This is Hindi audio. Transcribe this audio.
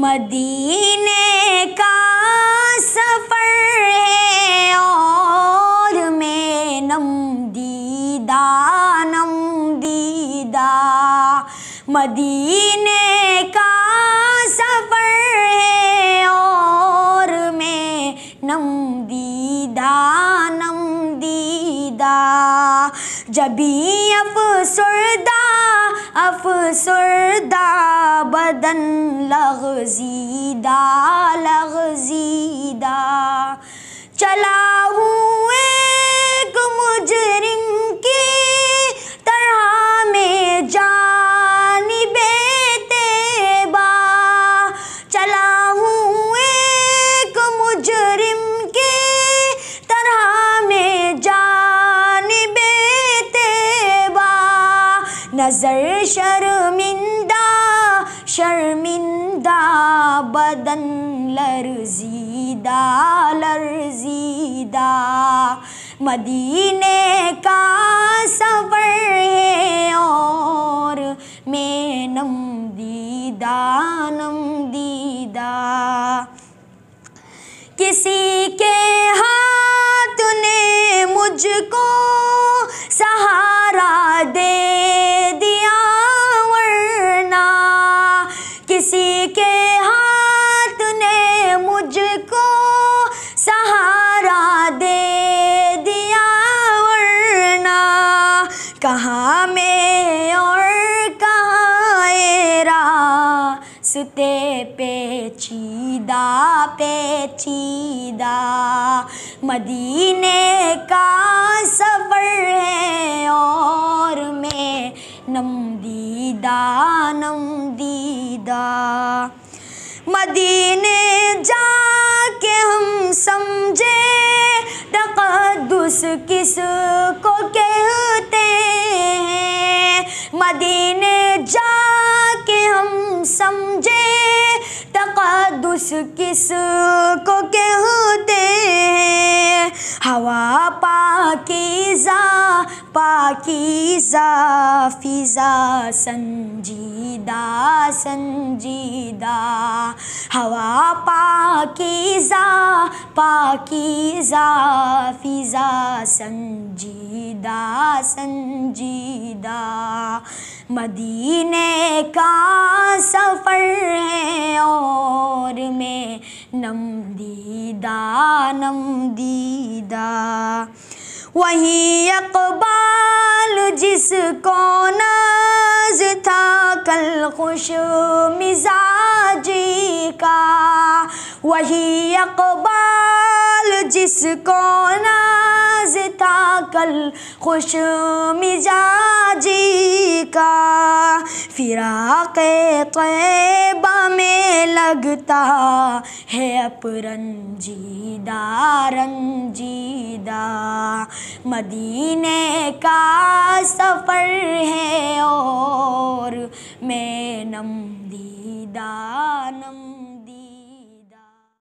मदीने का सफ़र है और मैं नम दीदा मदीने का सफ़र है और मैं नम दीदा जबी अफसरदा बदन लग़ज़ीदा चला हूँ एक मुजरिम की तरह में जानिबे तैबा चला हूँ एक मुजरिम की तरह में जानिबे तैबा नज़र शर्मिंदा बदन लर्ज़ीदा मदीने का सफ़र है और मैं नम दीदा किसी के हाथ ने मुझको सहारा दे दिया वरना किसी के हाथ ने मुझको सहारा दे दिया वरना कहाँ मैं और कहाँ ये रास्ते पेचीदा मदीने का सफ़र है और मैं नम दीदा मदीने जाके हम समझे तक़द्दुस किसको कहते हैं मदीने जाके हम समझे तक़द्दुस किसको कहते हैं हवा पाकीज़ा फ़िज़ा संजीदा हवा पाकीज़ा फ़िज़ा संजीदा मदीने का सफ़र है और मैं नम दीदा वही इक़बाल जिसको नाज़ था कल खुश मिजाजी का वही इक़बाल जिसको नाज़ था कल खुश मिजाजी का फ़िराक़े तैबा में लगता है अब रंजीदा मदीने का सफ़र है और मैं नम दीदा